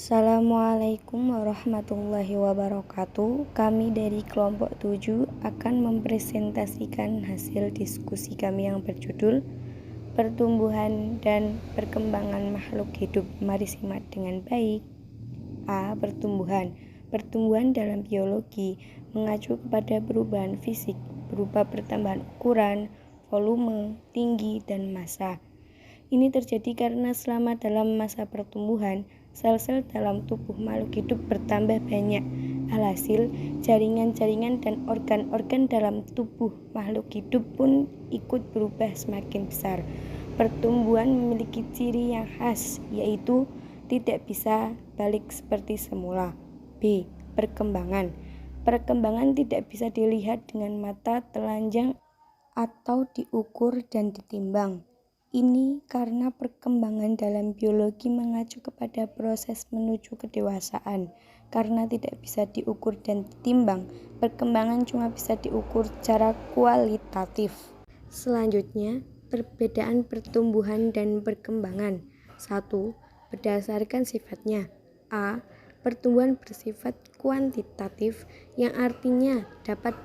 Assalamualaikum warahmatullahi wabarakatuh. Kami dari kelompok 7 akan mempresentasikan hasil diskusi kami yang berjudul Pertumbuhan dan Perkembangan Makhluk Hidup. Mari simak dengan baik. A. Pertumbuhan. Pertumbuhan dalam biologi mengacu kepada perubahan fisik berupa pertambahan ukuran, volume, tinggi, dan massa. Ini terjadi karena selama dalam masa pertumbuhan, sel-sel dalam tubuh makhluk hidup bertambah banyak. Alhasil, jaringan-jaringan dan organ-organ dalam tubuh makhluk hidup pun ikut berubah semakin besar. Pertumbuhan memiliki ciri yang khas, yaitu tidak bisa balik seperti semula. B. Perkembangan. Perkembangan tidak bisa dilihat dengan mata telanjang atau diukur dan ditimbang. Ini karena perkembangan dalam biologi mengacu kepada proses menuju kedewasaan. Karena tidak bisa diukur dan ditimbang, perkembangan cuma bisa diukur secara kualitatif. Selanjutnya, perbedaan pertumbuhan dan perkembangan. 1. Berdasarkan sifatnya. A. Pertumbuhan bersifat kuantitatif, yang artinya dapat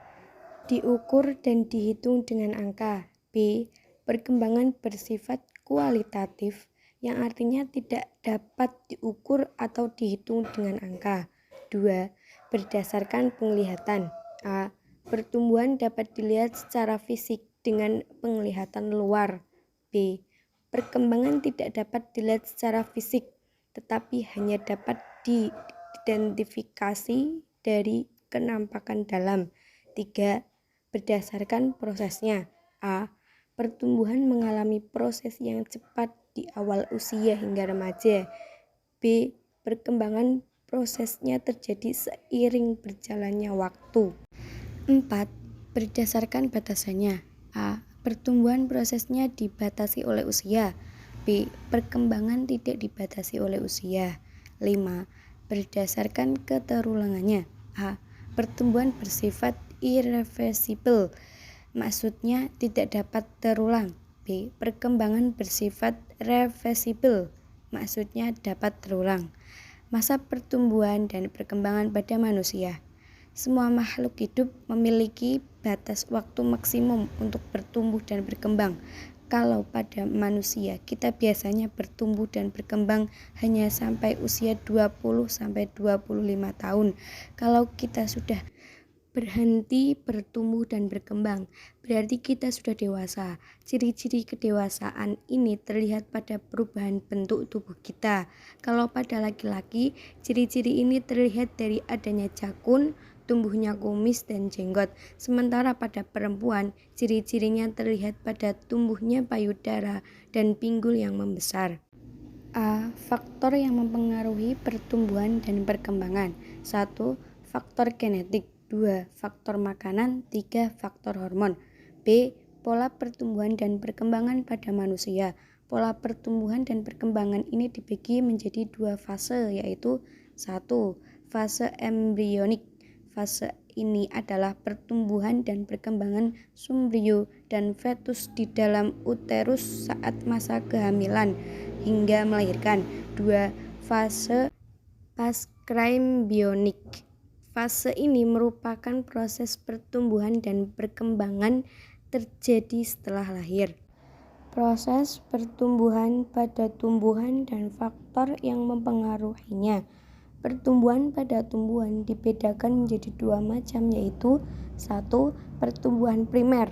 diukur dan dihitung dengan angka. B. Perkembangan bersifat kualitatif, yang artinya tidak dapat diukur atau dihitung dengan angka. 2. Berdasarkan penglihatan. A. Pertumbuhan dapat dilihat secara fisik dengan penglihatan luar. B. Perkembangan tidak dapat dilihat secara fisik, tetapi hanya dapat diidentifikasi dari kenampakan dalam. 3. Berdasarkan prosesnya. A. Pertumbuhan mengalami proses yang cepat di awal usia hingga remaja. B. Perkembangan prosesnya terjadi seiring berjalannya waktu. 4. Berdasarkan batasannya. A. Pertumbuhan prosesnya dibatasi oleh usia. B. Perkembangan tidak dibatasi oleh usia. 5. Berdasarkan keterulangannya. A. Pertumbuhan bersifat irreversible, maksudnya tidak dapat terulang. B. Perkembangan bersifat reversible, maksudnya dapat terulang. Masa pertumbuhan dan perkembangan pada manusia. Semua makhluk hidup memiliki batas waktu maksimum untuk bertumbuh dan berkembang. Kalau pada manusia, kita biasanya bertumbuh dan berkembang hanya sampai usia 20-25 tahun. Kalau kita sudah berhenti bertumbuh dan berkembang, berarti kita sudah dewasa. Ciri-ciri kedewasaan ini terlihat pada perubahan bentuk tubuh kita. Kalau pada laki-laki, ciri-ciri ini terlihat dari adanya jakun, tumbuhnya kumis dan jenggot. Sementara pada perempuan, ciri-cirinya terlihat pada tumbuhnya payudara dan pinggul yang membesar. A. Faktor yang mempengaruhi pertumbuhan dan perkembangan. 1. Faktor genetik. 2. Faktor makanan. 3. Faktor hormon. B. Pola pertumbuhan dan perkembangan pada manusia. Pola pertumbuhan dan perkembangan ini dibagi menjadi 2 fase, yaitu 1. Fase embrionik. Fase ini adalah pertumbuhan dan perkembangan sumbrio dan fetus di dalam uterus saat masa kehamilan hingga melahirkan. 2. Fase pascrembionik. Fase ini merupakan proses pertumbuhan dan perkembangan terjadi setelah lahir. Proses pertumbuhan pada tumbuhan dan faktor yang mempengaruhinya. Pertumbuhan pada tumbuhan dibedakan menjadi 2 macam, yaitu 1. Pertumbuhan primer.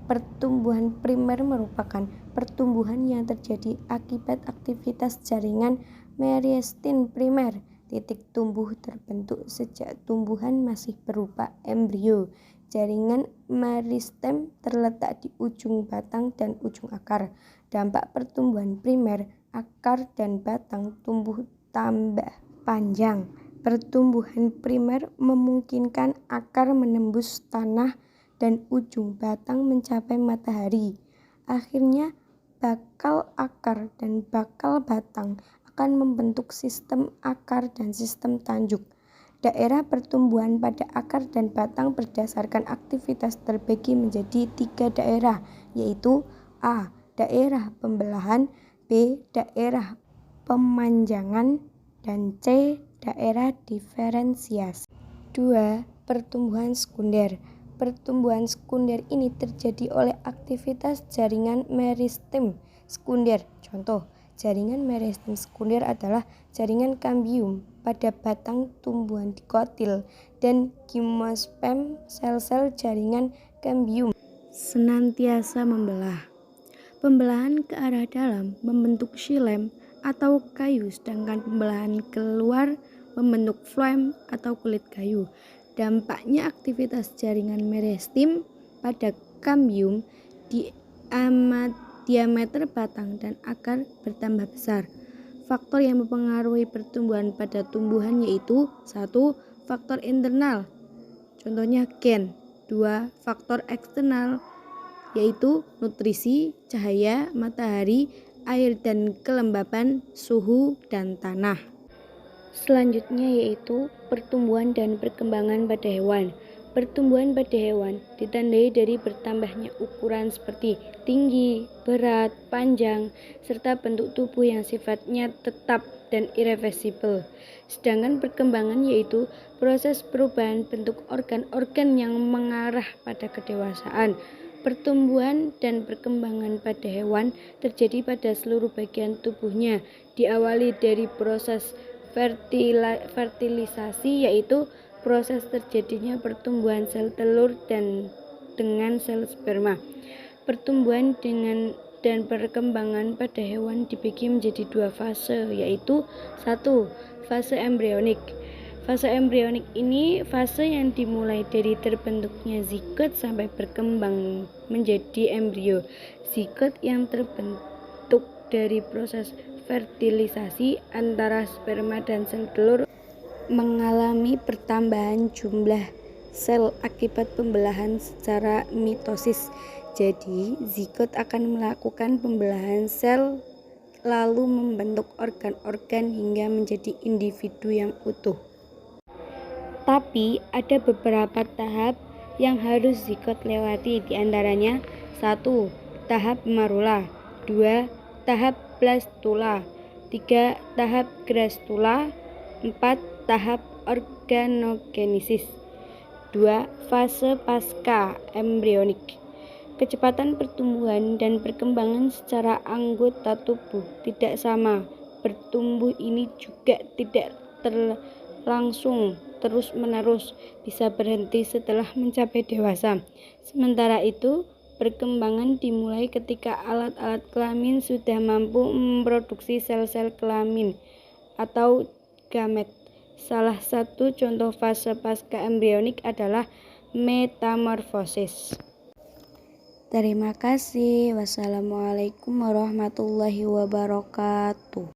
Pertumbuhan primer merupakan pertumbuhan yang terjadi akibat aktivitas jaringan meriestin primer. Titik tumbuh terbentuk sejak tumbuhan masih berupa embrio. Jaringan meristem terletak di ujung batang dan ujung akar. Dampak pertumbuhan primer, akar dan batang tumbuh tambah panjang. Pertumbuhan primer memungkinkan akar menembus tanah dan ujung batang mencapai matahari. Akhirnya, bakal akar dan bakal batang akan membentuk sistem akar dan sistem tanjuk. Daerah pertumbuhan pada akar dan batang berdasarkan aktivitas terbagi menjadi 3 daerah, yaitu A. Daerah pembelahan, B. Daerah pemanjangan, dan C. Daerah diferensiasi. 2. Pertumbuhan sekunder. Pertumbuhan sekunder ini terjadi oleh aktivitas jaringan meristem sekunder. Contoh, jaringan meristem sekunder adalah jaringan kambium pada batang tumbuhan dikotil dan gimnosperm sel-sel jaringan kambium senantiasa membelah. Pembelahan ke arah dalam membentuk xilem atau kayu, sedangkan pembelahan keluar membentuk phloem atau kulit kayu. Dampaknya aktivitas jaringan meristem pada kambium diameter batang dan akar bertambah besar. Faktor yang mempengaruhi pertumbuhan pada tumbuhan yaitu 1. Faktor internal, contohnya gen. 2. Faktor eksternal, yaitu nutrisi, cahaya, matahari, air dan kelembapan, suhu, dan tanah. Selanjutnya yaitu pertumbuhan dan perkembangan pada hewan. Pertumbuhan pada hewan ditandai dari bertambahnya ukuran seperti tinggi, berat, panjang, serta bentuk tubuh yang sifatnya tetap dan irreversibel. Sedangkan perkembangan yaitu proses perubahan bentuk organ-organ yang mengarah pada kedewasaan. Pertumbuhan dan perkembangan pada hewan terjadi pada seluruh bagian tubuhnya, diawali dari proses fertilisasi, yaitu proses terjadinya pertumbuhan sel telur dan dengan sel sperma. Pertumbuhan dan perkembangan pada hewan dibagi menjadi 2 fase, yaitu 1. Fase embrionik. Fase embrionik ini fase yang dimulai dari terbentuknya zigot sampai berkembang menjadi embrio. Zigot yang terbentuk dari proses fertilisasi antara sperma dan sel telur mengalami pertambahan jumlah sel akibat pembelahan secara mitosis. Jadi, zigot akan melakukan pembelahan sel lalu membentuk organ-organ hingga menjadi individu yang utuh. Tapi ada beberapa tahap yang harus zigot lewati, diantaranya 1. Tahap marula, 2. Tahap blastula, 3. Tahap grastula, 4. Tahap organogenesis. 2. Fase pasca embrionik. Kecepatan pertumbuhan dan perkembangan secara anggota tubuh tidak sama. Bertumbuh ini juga tidak terlangsung terus-menerus, bisa berhenti setelah mencapai dewasa. Sementara itu, perkembangan dimulai ketika alat-alat kelamin sudah mampu memproduksi sel-sel kelamin atau gamet. Salah satu contoh fase pasca embrionik adalah metamorfosis. Terima kasih. Wassalamualaikum warahmatullahi wabarakatuh.